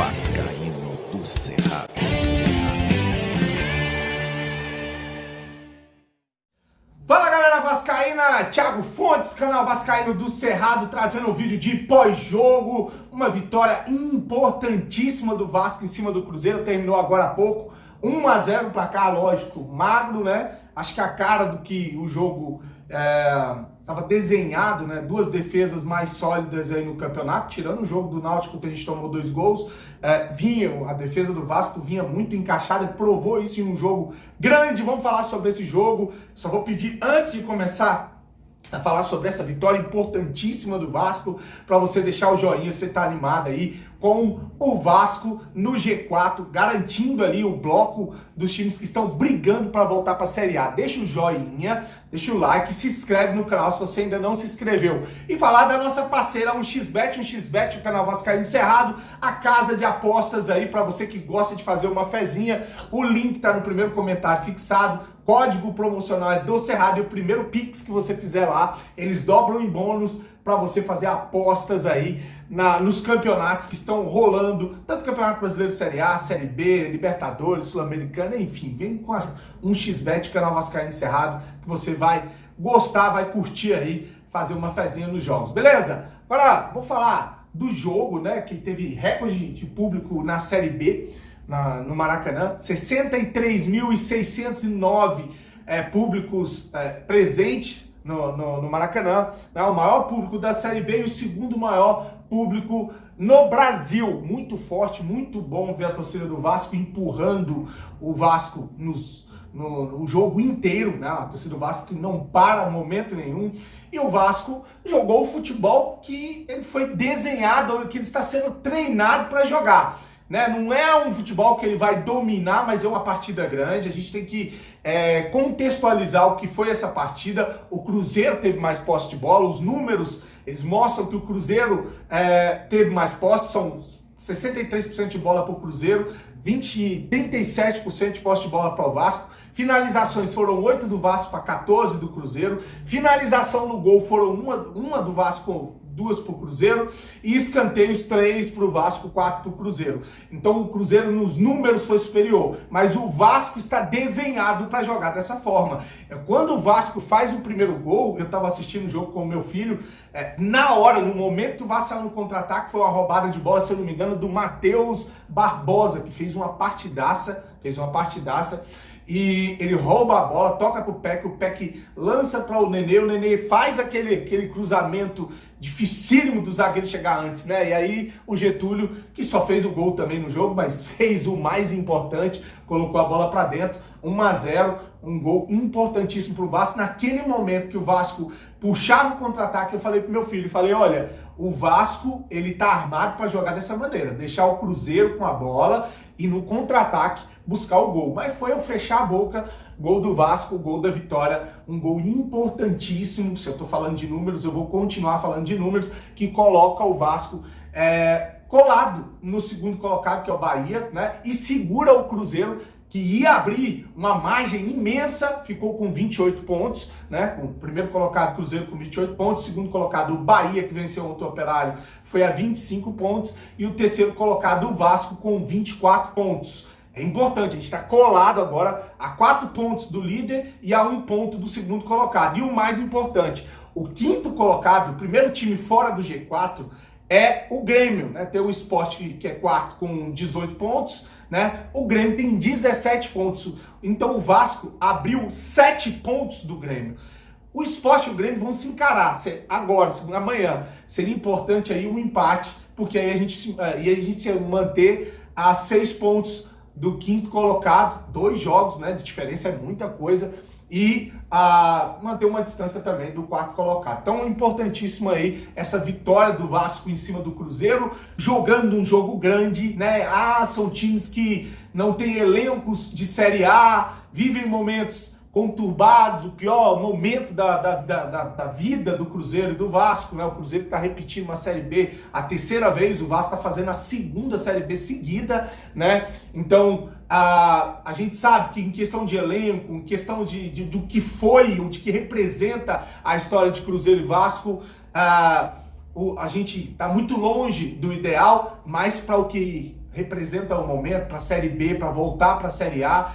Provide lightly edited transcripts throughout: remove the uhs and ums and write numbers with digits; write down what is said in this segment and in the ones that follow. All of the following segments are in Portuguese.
Vascaíno do Cerrado. Fala galera vascaína, Thiago Fontes, canal Vascaíno do Cerrado, trazendo um vídeo de pós-jogo, uma vitória importantíssima do Vasco em cima do Cruzeiro, terminou agora há pouco, 1-0 placar, lógico, magro, né? Acho que a cara do que o jogo estava desenhado, né? Duas defesas mais sólidas aí no campeonato, tirando o jogo do Náutico que a gente tomou 2 gols, a defesa do Vasco vinha muito encaixada e provou isso em um jogo grande. Vamos falar sobre esse jogo. Só vou pedir, antes de começar a falar sobre essa vitória importantíssima do Vasco, para você deixar o joinha, você tá animado aí com o Vasco no G4, garantindo ali o bloco dos times que estão brigando para voltar para a Série A. Deixa o joinha, deixa o like, se inscreve no canal se você ainda não se inscreveu. E falar da nossa parceira 1xBet, o canal Vascaíno do Cerrado, a casa de apostas aí para você que gosta de fazer uma fezinha. O link tá no primeiro comentário fixado. Código promocional é do Cerrado e o primeiro Pix que você fizer lá, eles dobram em bônus para você fazer apostas aí nos campeonatos que estão rolando, tanto Campeonato Brasileiro Série A, Série B, Libertadores, Sul-Americana, enfim. Vem com a 1xBet, canal Vascaíno Cerrado, que você vai gostar, vai curtir aí, fazer uma fezinha nos jogos, beleza? Agora, vou falar do jogo, né, que teve recorde de público na Série B, no Maracanã, 63.609 públicos presentes no Maracanã, né? O maior público da Série B e o segundo maior público no Brasil. Muito forte, muito bom ver a torcida do Vasco empurrando o Vasco no jogo inteiro, né? A torcida do Vasco não para em momento nenhum, e o Vasco jogou o futebol que ele foi desenhado, que ele está sendo treinado para jogar. Né? Não é um futebol que ele vai dominar, mas é uma partida grande. A gente tem que contextualizar o que foi essa partida. O Cruzeiro teve mais posse de bola, os números eles mostram que o Cruzeiro teve mais posse, são 63% de bola para o Cruzeiro, 37% de posse de bola para o Vasco. Finalizações foram 8 do Vasco para 14 do Cruzeiro. Finalização no gol foram uma do Vasco, 2 para o Cruzeiro, e escanteios 3 para o Vasco, 4 para o Cruzeiro. Então o Cruzeiro nos números foi superior, mas o Vasco está desenhado para jogar dessa forma. Quando o Vasco faz o primeiro gol, eu estava assistindo o jogo com o meu filho, na hora, no momento que o Vasco saiu no contra-ataque, foi uma roubada de bola, se eu não me engano, do Matheus Barbosa, que fez uma partidaça, e ele rouba a bola, toca pro Peck, o Peck lança para o Nenê faz aquele cruzamento dificílimo do zagueiro chegar antes, né? E aí o Getúlio, que só fez o gol também no jogo, mas fez o mais importante, colocou a bola para dentro, 1-0, um gol importantíssimo pro Vasco. Naquele momento que o Vasco puxava o contra-ataque, eu falei pro meu filho, olha, o Vasco, ele tá armado para jogar dessa maneira, deixar o Cruzeiro com a bola e no contra-ataque buscar o gol. Mas foi eu fechar a boca, gol do Vasco, gol da vitória, um gol importantíssimo. Se eu tô falando de números, eu vou continuar falando de números, que coloca o Vasco colado no segundo colocado, que é o Bahia, né? E segura o Cruzeiro, que ia abrir uma margem imensa, ficou com 28 pontos, né? O primeiro colocado, Cruzeiro, com 28 pontos, o segundo colocado, o Bahia, que venceu o Operário, foi a 25 pontos, e o terceiro colocado, o Vasco, com 24 pontos. É importante, a gente está colado agora a 4 pontos do líder e a 1 ponto do segundo colocado. E o mais importante, o quinto colocado, o primeiro time fora do G4, é o Grêmio, né? Tem o Sport, que é quarto, com 18 pontos, né? O Grêmio tem 17 pontos. Então o Vasco abriu 7 pontos do Grêmio. O Sport e o Grêmio vão se encarar agora, amanhã. Seria importante aí um empate, porque aí a gente se manter a 6 pontos do quinto colocado, 2 jogos, né, de diferença, é muita coisa, e manter uma distância também do quarto colocado. Então é importantíssimo aí essa vitória do Vasco em cima do Cruzeiro, jogando um jogo grande, né? São times que não têm elencos de Série A, vivem momentos conturbados, o pior momento da vida do Cruzeiro e do Vasco, né? O Cruzeiro está repetindo uma Série B a 3ª vez, o Vasco está fazendo a 2ª Série B seguida, né? Então, a gente sabe que em questão de elenco, em questão do que foi, ou de que representa a história de Cruzeiro e Vasco, a gente está muito longe do ideal, mas para o que representa o momento para a Série B, para voltar para a Série A.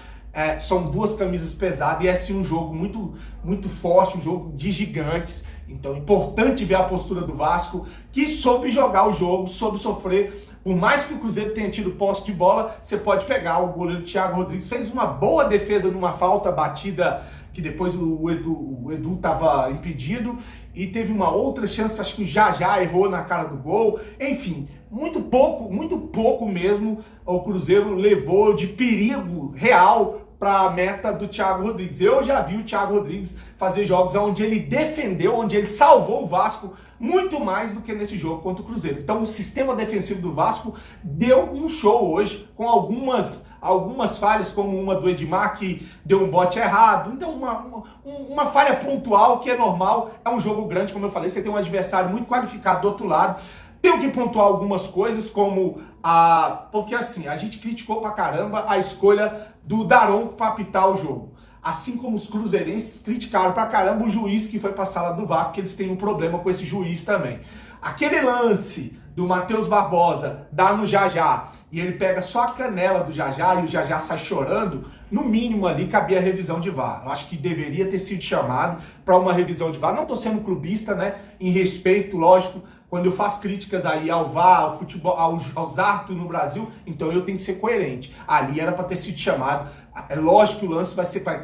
São duas camisas pesadas e é sim um jogo muito, muito forte, um jogo de gigantes. Então é importante ver a postura do Vasco, que soube jogar o jogo, soube sofrer. Por mais que o Cruzeiro tenha tido posse de bola, você pode pegar o goleiro Thiago Rodrigues, fez uma boa defesa numa falta batida, que depois o Edu estava impedido, e teve uma outra chance, acho que já errou na cara do gol. Enfim, muito pouco mesmo o Cruzeiro levou de perigo real para a meta do Thiago Rodrigues. Eu já vi o Thiago Rodrigues fazer jogos onde ele defendeu, onde ele salvou o Vasco muito mais do que nesse jogo contra o Cruzeiro. Então o sistema defensivo do Vasco deu um show hoje, com algumas falhas, como uma do Edmar, que deu um bote errado. Então uma falha pontual, que é normal, é um jogo grande, como eu falei, você tem um adversário muito qualificado do outro lado. Tenho que pontuar algumas coisas, como porque assim, a gente criticou pra caramba a escolha do Daronco para apitar o jogo. Assim como os cruzeirenses criticaram pra caramba o juiz que foi pra sala do VAR, porque eles têm um problema com esse juiz também. Aquele lance do Matheus Barbosa, dá no Jajá, e ele pega só a canela do Jajá e o Jajá sai chorando, no mínimo ali cabia a revisão de VAR. Eu acho que deveria ter sido chamado para uma revisão de VAR. Não tô sendo clubista, né? Em respeito, lógico, quando eu faço críticas aí ao VAR, ao futebol, aos árbitros no Brasil, então eu tenho que ser coerente. Ali era para ter sido chamado. É lógico que o lance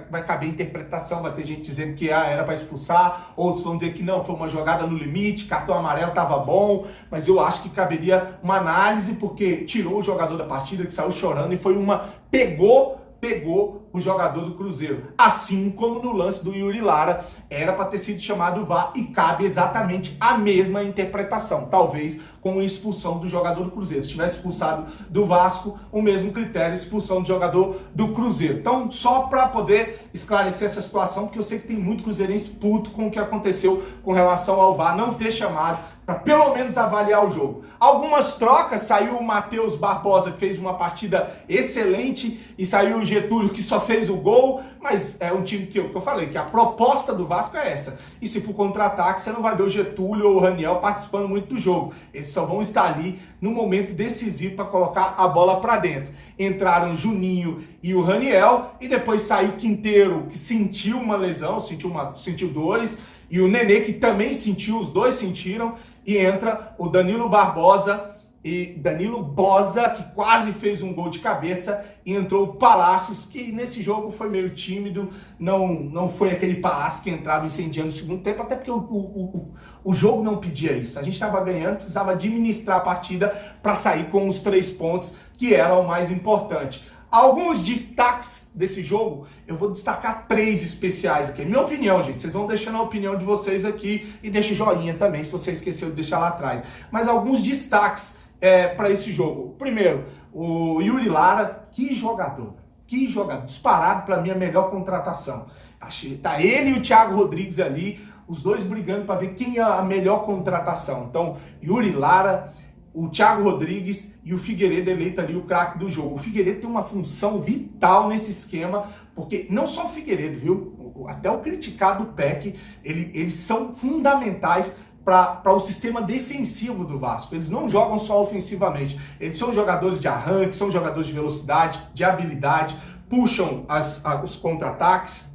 vai caber interpretação, vai ter gente dizendo que era para expulsar, outros vão dizer que não, foi uma jogada no limite, cartão amarelo estava bom, mas eu acho que caberia uma análise, porque tirou o jogador da partida, que saiu chorando, e foi pegou o jogador do Cruzeiro. Assim como no lance do Yuri Lara, era para ter sido chamado o VAR e cabe exatamente a mesma interpretação. Talvez com a expulsão do jogador do Cruzeiro. Se tivesse expulsado do Vasco, o mesmo critério, expulsão do jogador do Cruzeiro. Então, só para poder esclarecer essa situação, porque eu sei que tem muito cruzeirense puto com o que aconteceu com relação ao VAR não ter chamado, para pelo menos avaliar o jogo. Algumas trocas, saiu o Matheus Barbosa, que fez uma partida excelente, e saiu o Getúlio, que só fez o gol, mas é um time que eu falei, que a proposta do Vasco é essa. E se por contra-ataque, você não vai ver o Getúlio ou o Raniel participando muito do jogo. Eles só vão estar ali no momento decisivo para colocar a bola para dentro. Entraram o Juninho e o Raniel, e depois saiu o Quinteiro, que sentiu uma lesão, sentiu dores, e o Nenê, que também sentiu, os dois sentiram, e entra o Danilo Boza, que quase fez um gol de cabeça, e entrou o Palácios, que nesse jogo foi meio tímido, não foi aquele Palácio que entrava incendiando no segundo tempo, até porque o jogo não pedia isso. A gente estava ganhando, precisava administrar a partida para sair com os 3 pontos, que era o mais importante. Alguns destaques desse jogo, eu vou destacar 3 especiais aqui. Minha opinião, gente, vocês vão deixando a opinião de vocês aqui e deixa o joinha também, se você esqueceu de deixar lá atrás. Mas alguns destaques para esse jogo. Primeiro, o Yuri Lara, que jogador, disparado para mim a melhor contratação. Tá ele e o Thiago Rodrigues ali, os dois brigando para ver quem é a melhor contratação. Então, Yuri Lara, o Thiago Rodrigues e o Figueiredo eleito ali o craque do jogo. O Figueiredo tem uma função vital nesse esquema, porque não só o Figueiredo, viu? Até o criticado PEC, eles são fundamentais para o sistema defensivo do Vasco. Eles não jogam só ofensivamente, eles são jogadores de arranque, são jogadores de velocidade, de habilidade, puxam os contra-ataques,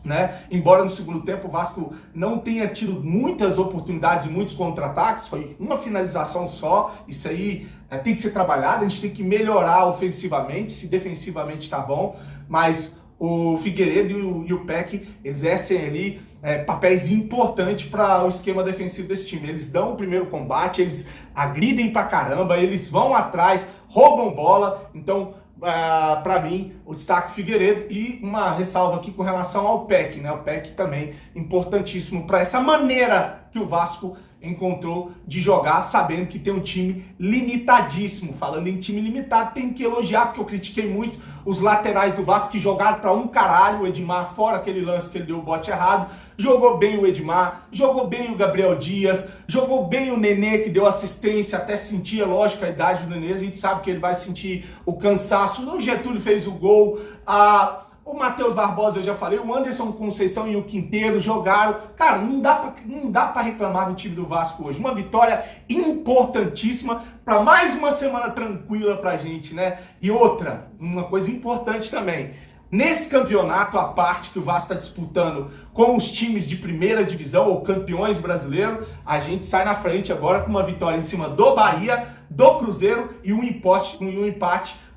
né? Embora no segundo tempo o Vasco não tenha tido muitas oportunidades e muitos contra-ataques, foi uma finalização só. Isso aí tem que ser trabalhado, a gente tem que melhorar ofensivamente, se defensivamente tá bom, mas o Figueiredo e o PEC exercem ali papéis importantes para o esquema defensivo desse time. Eles dão o primeiro combate, eles agridem pra caramba, eles vão atrás, roubam bola. Então, para mim, o destaque Figueiredo, e uma ressalva aqui com relação ao PEC, né? O PEC também importantíssimo para essa maneira que o Vasco encontrou de jogar, sabendo que tem um time limitadíssimo. Falando em time limitado, tem que elogiar, porque eu critiquei muito os laterais do Vasco que jogaram para um caralho. O Edmar, fora aquele lance que ele deu o bote errado, jogou bem o Edmar, jogou bem o Gabriel Dias, jogou bem o Nenê, que deu assistência, até sentia, lógico, a idade do Nenê, a gente sabe que ele vai sentir o cansaço. O Getúlio fez o gol, o Matheus Barbosa, eu já falei, o Anderson Conceição e o Quinteiro jogaram. Cara, não dá pra reclamar do time do Vasco hoje. Uma vitória importantíssima para mais uma semana tranquila pra gente, né? E outra, uma coisa importante também. Nesse campeonato, a parte que o Vasco está disputando com os times de primeira divisão ou campeões brasileiros, a gente sai na frente agora com uma vitória em cima do Bahia, do Cruzeiro e um empate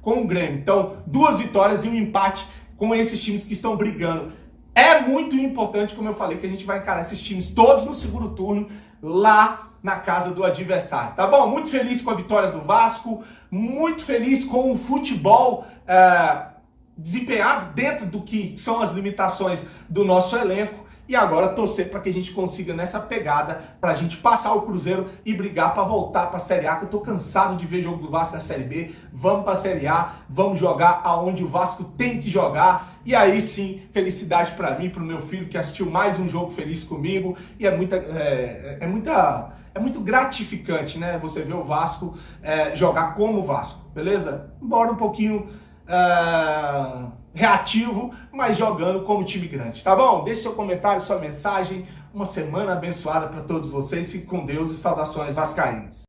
com o Grêmio. Então, 2 vitórias e um empate com esses times que estão brigando. É muito importante, como eu falei, que a gente vai encarar esses times todos no segundo turno lá na casa do adversário, tá bom? Muito feliz com a vitória do Vasco, muito feliz com o futebol desempenhado dentro do que são as limitações do nosso elenco e agora torcer para que a gente consiga nessa pegada para a gente passar o Cruzeiro e brigar para voltar para a Série A, que eu tô cansado de ver jogo do Vasco na Série B. Vamos para a Série A, vamos jogar aonde o Vasco tem que jogar e aí sim, felicidade para mim, para o meu filho que assistiu mais um jogo feliz comigo e é muito gratificante, né? Você ver o Vasco jogar como o Vasco, beleza? Embora um pouquinho reativo, mas jogando como time grande, tá bom? Deixe seu comentário, sua mensagem. Uma semana abençoada para todos vocês. Fique com Deus e saudações vascaínas.